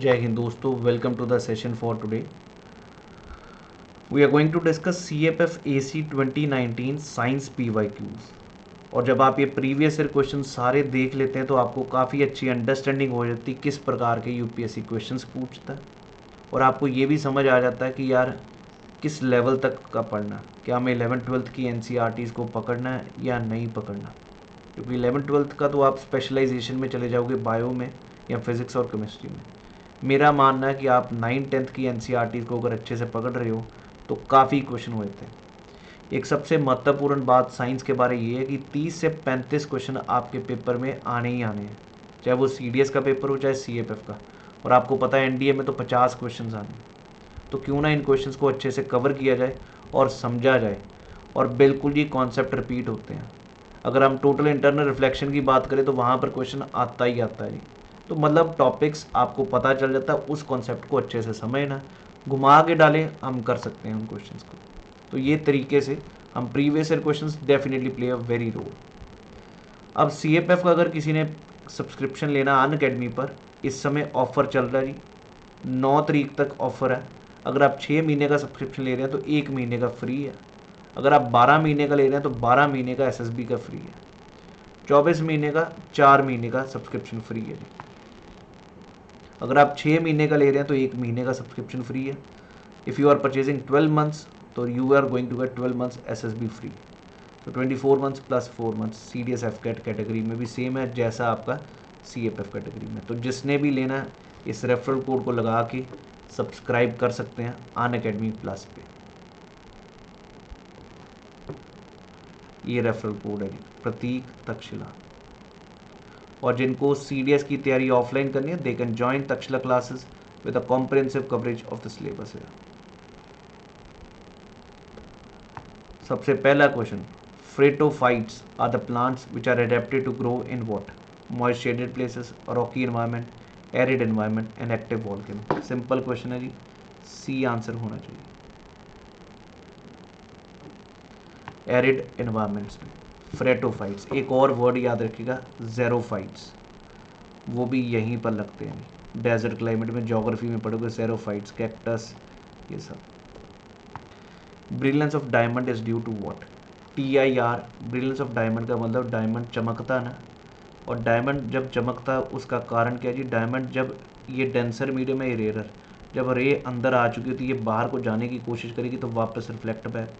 जय हिंद दोस्तों, welcome to the session for today. We are going to discuss CFF AC 2019 science PYQs। और जब आप ये प्रीवियस ईयर क्वेश्चन सारे देख लेते हैं तो आपको काफ़ी अच्छी अंडरस्टैंडिंग हो जाती है किस प्रकार के UPSC क्वेश्चंस पूछता है, और आपको ये भी समझ आ जाता है कि यार किस लेवल तक का पढ़ना है, क्या हमें 11th-12th की NCERTs को पकड़ना है या नहीं पकड़ना। क्योंकि 11th-12th का तो आप स्पेशलाइजेशन में चले जाओगे, बायो में या फिज़िक्स और केमिस्ट्री में। मेरा मानना है कि आप 9th-10th की NCERTs को अगर अच्छे से पकड़ रहे हो तो काफ़ी क्वेश्चन हुए थे। एक सबसे महत्वपूर्ण बात साइंस के बारे ये है कि 30 से 35 क्वेश्चन आपके पेपर में आने ही आने हैं, चाहे वो CDS का पेपर हो चाहे CFF का। और आपको पता है NDA में तो 50 क्वेश्चन आने हैं। तो क्यों ना इन क्वेश्चंस को अच्छे से कवर किया जाए और समझा जाए, और बिल्कुल ये कॉन्सेप्ट रिपीट होते हैं। अगर हम टोटल इंटरनल रिफ्लेक्शन की बात करें तो वहाँ पर क्वेश्चन आता ही आता है। तो मतलब टॉपिक्स आपको पता चल जाता है, उस कॉन्सेप्ट को अच्छे से समझना, घुमा के डालें हम कर सकते हैं उन क्वेश्चंस को। तो ये तरीके से हम previous year questions definitely play a very role. अब CFF का अगर किसी ने सब्सक्रिप्शन लेना अनअकैडमी पर, इस समय ऑफर चल रहा है जी, 9 तारीख तक ऑफर है। अगर आप 6 महीने का सब्सक्रिप्शन ले रहे हैं तो 1 महीने का फ्री है। अगर आप 12 महीने का ले रहे हैं तो 12 महीने का SSB का फ्री है। 24 महीने का 4 महीने का सब्सक्रिप्शन फ्री है जी। अगर आप 6 महीने का ले रहे हैं तो 1 महीने का सब्सक्रिप्शन फ्री है। If you are purchasing 12 months तो you are going to get 12 months SSB free. तो 24 months plus 4 months CDS FCAT category में भी सेम है जैसा आपका CFF कैटेगरी में। तो जिसने भी लेना है इस रेफरल कोड को लगा के सब्सक्राइब कर सकते हैं अनअकैडमी प्लस पे। ये रेफरल कोड है जी, प्रतीक तक्षशिला। और जिनको CDS की तैयारी ऑफलाइन करनी है they can join Takshashila classes with a comprehensive coverage of the syllabus है। सबसे पहला question, Phaerophytes are the plants which are adapted to grow in what? Moist shaded places, rocky environment, arid environment and active volcano। Simple question है जी, C answer होना चाहिए। Arid environments में फ्रेटोफाइट्स, एक और word याद रखिएगा ज़ेरोफाइट्स, वो भी यहीं पर लगते हैं। डेजर्ट क्लाइमेट में ज्योग्राफी में पढ़ोगे ज़ेरोफाइट्स, कैक्टस, ये सब। Brilliance of diamond is due to what? TIR, brilliance of diamond का मतलब डायमंड चमकता ना, और डायमंड जब चमकता उसका कारण क्या है जी? डायमंड जब ये डेंसर मीडियम है, रेयर, जब रे अंदर आ चुकी होती है, ये बाहर को जाने की कोशिश करेगी तो वापस रिफ्लेक्ट बैक,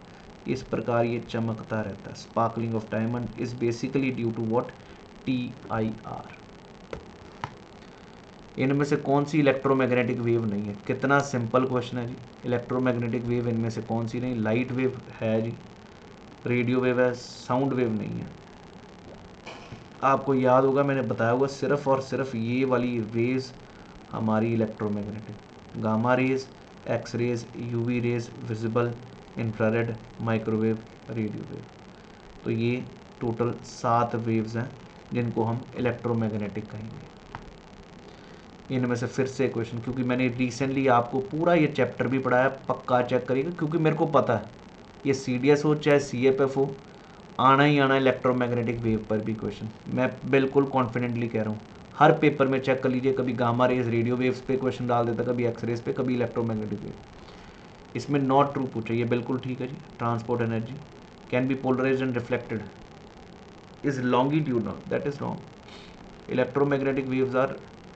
इस प्रकार ये चमकता रहता है। Sparkling of diamond is basically due to what? TIR। इनमें से कौन सी इलेक्ट्रोमैग्नेटिक वेव नहीं है? कितना सिंपल क्वेश्चन है जी। इलेक्ट्रोमैग्नेटिक वेव इनमें से कौन सी नहीं? लाइट वेव है जी, रेडियो वेव है, साउंड वेव नहीं है। आपको याद होगा मैंने बताया होगा, सिर्फ और सिर्फ ये वाली रेज हमारी electromagnetic, gamma rays, x rays, UV rays, visible, infrared, microwave, radio wave. तो ये टोटल 7 वेव्स हैं जिनको हम इलेक्ट्रोमैग्नेटिक कहेंगे। इनमें से फिर से क्वेश्चन, क्योंकि मैंने रिसेंटली आपको पूरा ये चैप्टर भी पढ़ाया, पक्का चेक करिएगा, क्योंकि मेरे को पता है ये CDS हो चाहे CFF हो, आना ही आना इलेक्ट्रोमैग्नेटिक वेव पर भी क्वेश्चन। मैं बिल्कुल कॉन्फिडेंटली कह रहा हूँ, हर पेपर में चेक कर लीजिए, कभी गामा रेज रेडियो वेव्स पे क्वेश्चन डाल देता, कभी एक्स रेज पे, कभी इलेक्ट्रोमैग्नेटिक वेव। इसमें नॉट ट्रू पूछे, ये बिल्कुल ठीक है जी। Transport energy can be polarised and reflected is longitudinal, that is wrong. Electromagnetic waves are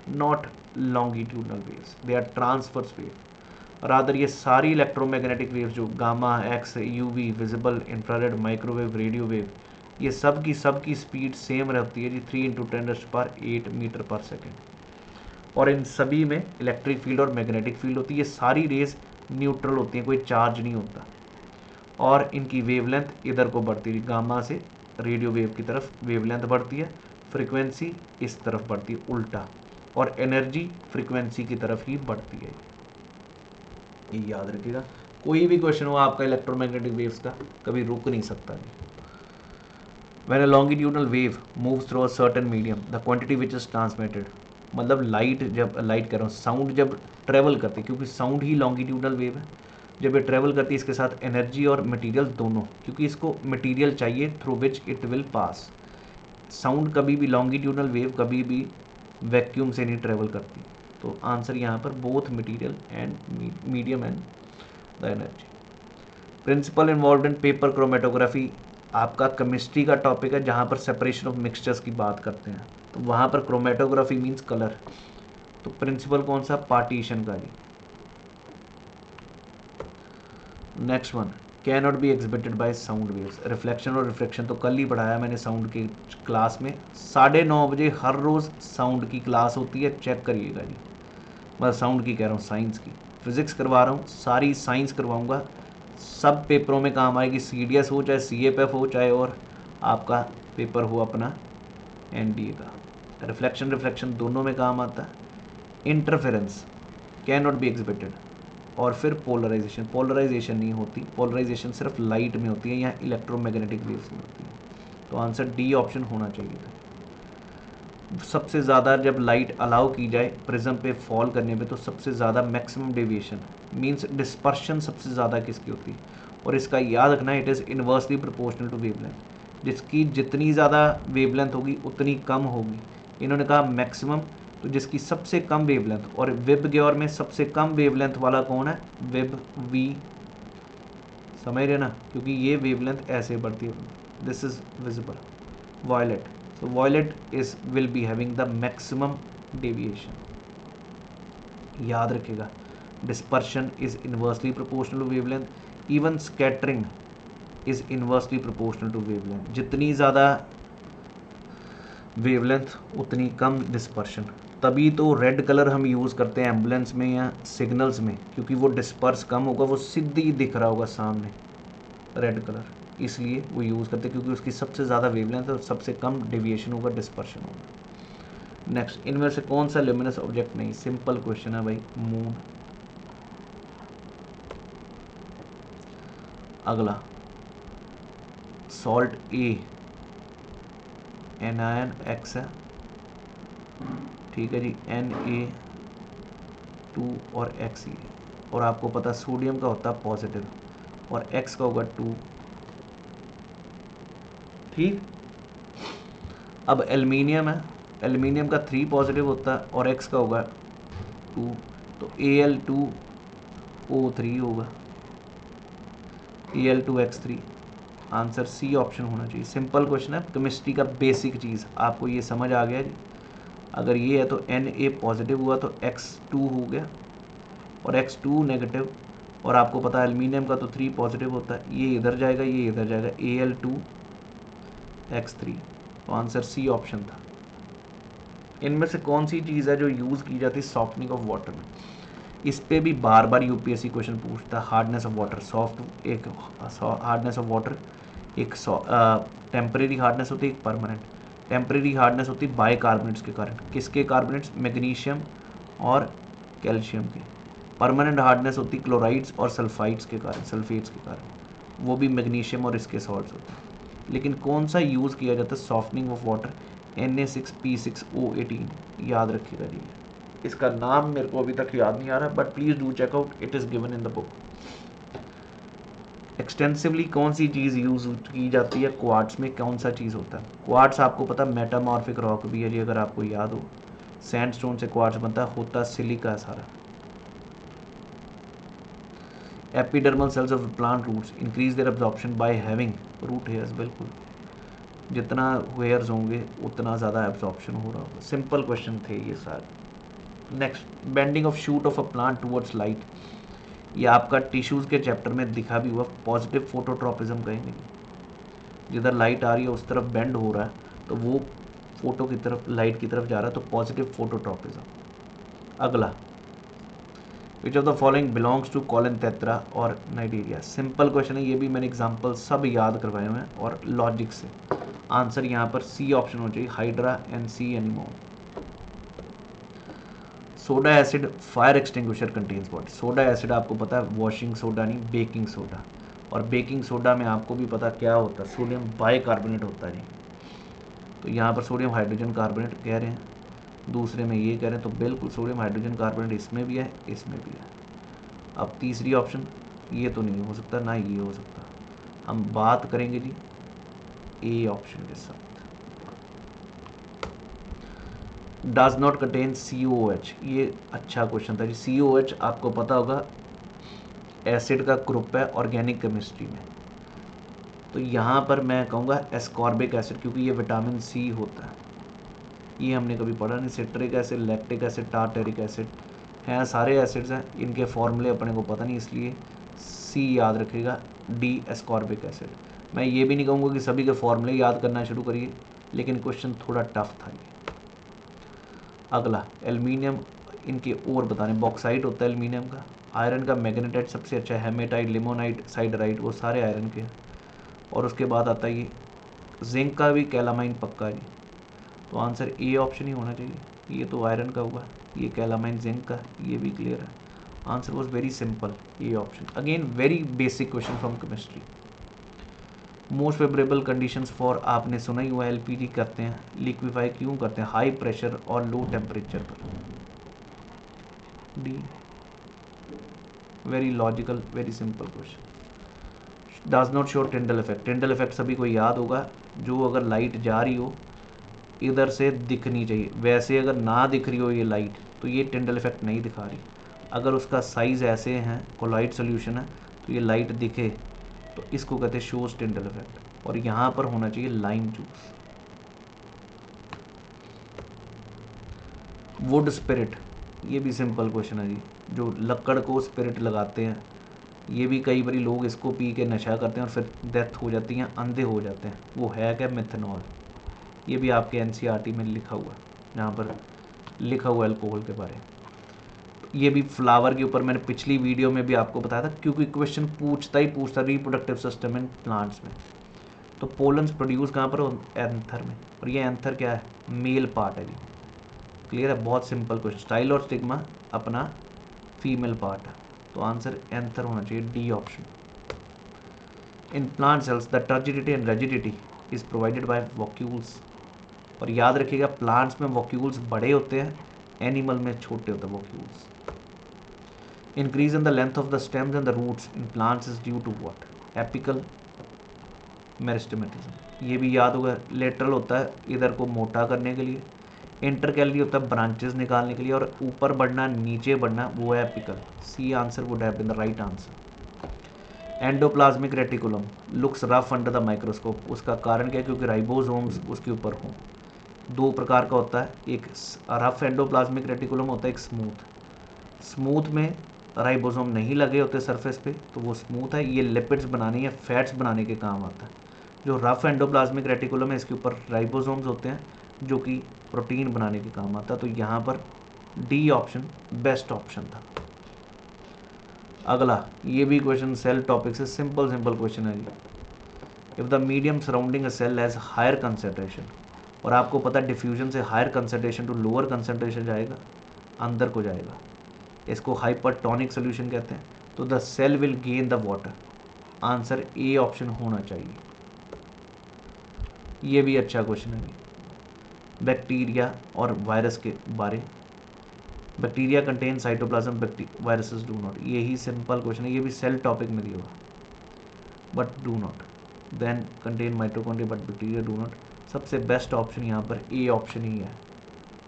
not longitudinal waves, they are transverse wave। Rather ये सारी इलेक्ट्रोमैग्नेटिक वेव्स जो gamma, x, UV, visible, infrared, microwave, radio wave, ये सब की speed same रहती है जी, 3 × 10⁸ metre पर second. और इन सभी में इलेक्ट्रिक फील्ड और मैग्नेटिक फील्ड होती है। ये सारी रेज न्यूट्रल होती हैं, कोई चार्ज नहीं होता, और इनकी वेवलेंथ इधर को बढ़ती है, गामा से रेडियो वेव की तरफ वेवलेंथ बढ़ती है, फ्रीक्वेंसी इस तरफ बढ़ती है उल्टा, और एनर्जी फ्रीक्वेंसी की तरफ ही बढ़ती है। ये याद रखिएगा, कोई भी क्वेश्चन हो आपका इलेक्ट्रोमैग्नेटिक वेव्स का, कभी रुक नहीं सकता। When a longitudinal wave moves through a certain medium the quantity which is transmitted, मतलब लाइट, जब लाइट कह रहा हूँ, साउंड जब ट्रेवल करती है, क्योंकि साउंड ही लॉन्गिट्यूडनल वेव है, जब ये ट्रेवल करती है इसके साथ एनर्जी और मटेरियल दोनों, क्योंकि इसको मटेरियल चाहिए through which it will pass. Sound कभी भी, लॉन्गिट्यूडनल वेव कभी भी वैक्यूम से नहीं ट्रेवल करती, तो आंसर यहाँ पर both material and medium and the energy. Principle involve in paper chromatography आपका केमिस्ट्री का टॉपिक है, जहाँ पर सेपरेशन ऑफ मिक्सचर्स की बात करते हैं, तो वहाँ पर क्रोमेटोग्राफी मीन्स कलर। तो प्रिंसिपल कौन सा, पार्टीशन का जी। Next one, can not be exhibited by sound waves. Reflection और रिफ्लेक्शन तो कल ही पढ़ाया मैंने साउंड की क्लास में। 9:30 बजे हर रोज़ साउंड की क्लास होती है, चेक करिएगा जी। मैं साउंड की कह रहा हूँ, साइंस की। फिजिक्स करवा रहा हूँ, सारी साइंस करवाऊँगा, सब पेपरों में काम आएगी। CDS हो चाहे CFF हो चाहे और आपका पेपर हो अपना NDA का। रिफ्लेक्शन रिफ्लेक्शन दोनों में काम आता है। Interference can not be exhibited. और फिर पोलराइजेशन, पोलराइजेशन नहीं होती, पोलराइजेशन सिर्फ लाइट में होती है, यहाँ इलेक्ट्रोमैग्नेटिक वेव्स में होती है। तो आंसर डी ऑप्शन होना चाहिए था। सबसे ज़्यादा जब लाइट अलाउ की जाए प्रिज्म पे फॉल करने पे, तो सबसे ज़्यादा मैक्सिमम डेविएशन मींस डिस्पर्शन सबसे ज़्यादा किसकी होती है, और इसका याद रखना it is inversely proportional to wavelength. जिसकी जितनी ज़्यादा वेवलेंथ होगी उतनी कम होगी। इन्होंने कहा मैक्सिमम, तो जिसकी सबसे कम वेवलेंथ, और वेब ग्योर में सबसे कम वेवलेंथ वाला कौन है, वेब वी, समझ रहे ना, क्योंकि ये वेवलेंथ ऐसे बढ़ती है। This is visible violet, so violet is will be having the maximum deviation। याद रखिएगा, dispersion is inversely proportional to wavelength, even scattering is inversely proportional to wavelength। जितनी ज़्यादा वेवलेंथ उतनी कम डिस्पर्शन। तभी तो रेड कलर हम यूज़ करते हैं एम्बुलेंस में या सिग्नल्स में, क्योंकि वो डिस्पर्स कम होगा, वो सीधी दिख रहा होगा सामने रेड कलर, इसलिए वो यूज़ करते हैं, क्योंकि उसकी सबसे ज़्यादा वेवलेंथ है और सबसे कम डेविएशन होगा, डिस्पर्शन होगा। नेक्स्ट, इनमें से कौन सा ल्यूमिनस ऑब्जेक्ट नहीं, सिंपल क्वेश्चन है भाई, मून। अगला, सॉल्ट A एनायन X है, ठीक है जी, Na2 और Xe, और आपको पता सोडियम का होता है पॉजिटिव और X का होगा 2, ठीक। अब एल्युमिनियम है, एल्युमिनियम का 3 पॉजिटिव होता है और X का होगा 2, तो Al2O3 होगा, Al2X3। आंसर सी ऑप्शन होना चाहिए। सिंपल क्वेश्चन है, केमिस्ट्री का बेसिक चीज़ आपको ये समझ आ गया जी। अगर ये है तो Na पॉजिटिव हुआ तो X2 हो गया और X2 नेगेटिव, और आपको पता है एल्युमिनियम का तो 3 पॉजिटिव होता है, ये इधर जाएगा ये इधर जाएगा, Al2X3। तो आंसर सी ऑप्शन था। इनमें से कौन सी चीज़ है जो यूज़ की जाती है सॉफ्टनिंग ऑफ वाटर में। इस पे भी बार बार यूपीएससी क्वेश्चन पूछता है। हार्डनेस ऑफ वाटर, सॉफ्ट एक हार्डनेस ऑफ वाटर, एक टेम्परेरी हार्डनेस होती है, एक परमानेंट। टेम्परेरी हार्डनेस होती है बाइकार्बोनेट्स के कारण, किसके कार्बोनेट्स, मैग्नीशियम और कैल्शियम के। परमानेंट हार्डनेस होती है क्लोराइड्स और सल्फाइड्स के कारण, सल्फेट्स के कारण, वो भी मैग्नीशियम और इसके सॉल्ट्स होते हैं। लेकिन कौन सा यूज़ किया जाता है सॉफ्टनिंग ऑफ वाटर, Na6P6O18, याद रखिएगा जी। इसका नाम मेरे को अभी तक याद नहीं आ रहा, but please do check out, it is given in the book. Extensively कौन सी चीज़ यूज़ की जाती है क्वार्ट्स में, कौन सा चीज़ होता है क्वार्ट्स, आपको पता मेटामॉर्फिक रॉक भी है जी, अगर आपको याद हो। सैंडस्टोन से क्वार्ट्स बनता है, होता सिलिका सारा। Epidermal cells of plant roots increase their absorption by having root hairs, बिल्कुल, जितना हेयर्स होंगे उतना ज़्यादा एब्जॉर्प्शन हो रहा होगा। सिंपल क्वेश्चन थे ये सारे। Next, bending of shoot of a plant towards light, ये आपका टिश्यूज़ के चैप्टर में दिखा भी हुआ, पॉजिटिव फोटोट्रॉपिज्म कहेंगे। जिधर लाइट आ रही है उस तरफ बेंड हो रहा है, तो वो फोटो की तरफ, लाइट की तरफ जा रहा है, तो पॉजिटिव फोटोट्रॉपिज्म। अगला, which of the following belongs to कॉलेंथेत्रा और नाइजीरिया, सिंपल क्वेश्चन है, ये भी मैंने एग्जाम्पल सब याद करवाए हुए हैं और लॉजिक से। आंसर यहाँ पर सी ऑप्शन होना चाहिए, hydra and C anemone. Soda acid fire extinguisher contains what, soda acid आपको पता है वॉशिंग सोडा नहीं, बेकिंग सोडा, और बेकिंग सोडा में आपको भी पता क्या होता है, सोडियम बाइकार्बोनेट होता है जी। तो यहाँ पर सोडियम हाइड्रोजन कार्बोनेट कह रहे हैं, दूसरे में ये कह रहे हैं, तो बिल्कुल सोडियम हाइड्रोजन कार्बोनेट इसमें भी है, इसमें भी है। अब तीसरी ऑप्शन, ये तो नहीं हो सकता, ना ये हो सकता, हम बात करेंगे जी ए ऑप्शन के साथ। डज नॉट कंटेन COOH, ये अच्छा क्वेश्चन था जी। COOH आपको पता होगा एसिड का ग्रुप है ऑर्गेनिक केमिस्ट्री में, तो यहाँ पर मैं कहूँगा एस्कॉर्बिक एसिड, क्योंकि ये विटामिन C होता है। ये हमने कभी पढ़ा नहीं। Citric acid, lactic acid, tartaric acid हैं, सारे एसिड्स हैं, इनके फॉर्मूले अपने को पता नहीं, इसलिए C याद रखिएगा, D एस्कॉर्बिक एसिड। मैं ये भी नहीं कहूँगा कि सभी के फॉर्मूले याद करना शुरू करिए, लेकिन क्वेश्चन थोड़ा टफ था ये। अगला एल्यूमिनियम, इनके और बताने, बॉक्साइट होता है एल्यूमिनियम का, आयरन का मैग्नेटाइट सबसे अच्छा है, हेमेटाइट, लिमोनाइट, साइडराइट, वो सारे आयरन के हैं। और उसके बाद आता है ये जिंक का भी कैलामाइन पक्का जी, तो आंसर ए ऑप्शन ही होना चाहिए। ये तो आयरन का हुआ, ये कैलामाइन जिंक का, ये भी क्लियर है। Answer was very simple, A option. Again very basic question from chemistry. Most favourable conditions for, आपने सुना ही हुआ, LPG करते हैं, लिक्विफाई क्यों करते हैं, हाई प्रेशर और लो टेम्परेचर पर। D, very logical, very simple question. Does not show Tyndall effect, Tyndall effect सभी को याद होगा, जो अगर लाइट जा रही हो इधर से दिखनी चाहिए, वैसे अगर ना दिख रही हो ये लाइट तो ये टिंडल इफेक्ट नहीं दिखा रही। अगर उसका साइज़ ऐसे है, कोलॉइड सोल्यूशन है, तो ये लाइट दिखे तो इसको कहते हैं शोज टिंडल इफेक्ट। और यहाँ पर होना चाहिए लाइम जूस। वुड स्पिरिट, ये भी सिंपल क्वेश्चन है जी। जो लकड़ को स्पिरिट लगाते हैं, ये भी कई बारी लोग इसको पी के नशा करते हैं और फिर डेथ हो जाती है, अंधे हो जाते हैं। वो है क्या, मिथेनॉल। ये भी आपके NCERT में लिखा हुआ है, यहाँ पर लिखा हुआ है अल्कोहल के बारे में। ये भी फ्लावर के ऊपर मैंने पिछली वीडियो में भी आपको बताया था, क्योंकि क्वेश्चन पूछता ही पूछता रिप्रोडक्टिव सिस्टम इन प्लांट्स में। तो पोलन्स प्रोड्यूस कहाँ पर, एंथर में, और ये एंथर क्या है, मेल पार्ट है जी। क्लियर है, बहुत सिंपल क्वेश्चन। स्टाइल और स्टिग्मा अपना फीमेल पार्ट है, तो आंसर एंथर होना चाहिए, D option. In plant cells the turgidity and rigidity is provided by vacuoles. और याद रखिएगा, प्लांट्स में वॉक्यूल्स बड़े होते हैं, एनिमल में छोटे होते हैं vacuoles. Increase in the length of the stems and the roots in plants is due to what, apical meristematism. ये भी याद होगा, लेटरल होता है इधर को मोटा करने के लिए, इंटरकैलरी होता है ब्रांचेस निकालने के लिए, और ऊपर बढ़ना नीचे बढ़ना वो है apical. C answer would have been the right answer. Endoplasmic reticulum looks rough under the microscope, उसका कारण क्या है, क्योंकि राइबोसोम्स उसके ऊपर हों। दो प्रकार का होता है, एक रफ एंडोप्लाज्मिक रेटिकुलम होता है, एक स्मूथ। स्मूथ में राइबोसोम नहीं लगे होते सरफेस पे, तो वो स्मूथ है, ये लिपिड्स बनाने या फैट्स बनाने के काम आता है। जो रफ एंडोप्लाज्मिक रेटिकुलम है, इसके ऊपर राइबोसोम्स होते हैं, जो कि प्रोटीन बनाने के काम आता है। तो यहाँ पर डी ऑप्शन बेस्ट ऑप्शन था। अगला, ये भी क्वेश्चन सेल टॉपिक से, सिंपल क्वेश्चन है जी। If the medium surrounding a cell has higher concentration, और आपको पता है डिफ्यूजन से higher concentration to lower concentration जाएगा, अंदर को जाएगा, इसको हाइपरटोनिक सोल्यूशन कहते हैं। तो the cell will gain the water, answer a option होना चाहिए। ये भी अच्छा क्वेश्चन है। बैक्टीरिया और वायरस के बारे, bacteria contain cytoplasm, viruses do not. यही सिंपल क्वेश्चन है, ये भी सेल टॉपिक में दिया हुआ, but do not. Then contain mitochondria but bacteria do not. सबसे बेस्ट ऑप्शन यहाँ पर ए ऑप्शन ही है,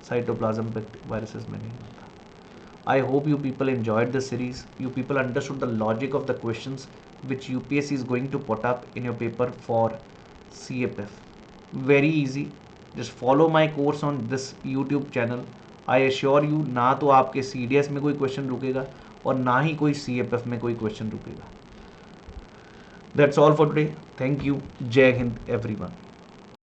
साइटोप्लाज्म वायरसेस में नहीं होता। I hope you people enjoyed this series. You people understood the logic of the questions which UPSC is going to put up in your paper for CFF. Very easy. Just follow my course on this YouTube channel. I assure you, ना तो आपके CDS में कोई question रुकेगा और ना ही कोई CFF में कोई क्वेश्चन रुकेगा। That's all for today. Thank you. जय हिंद everyone.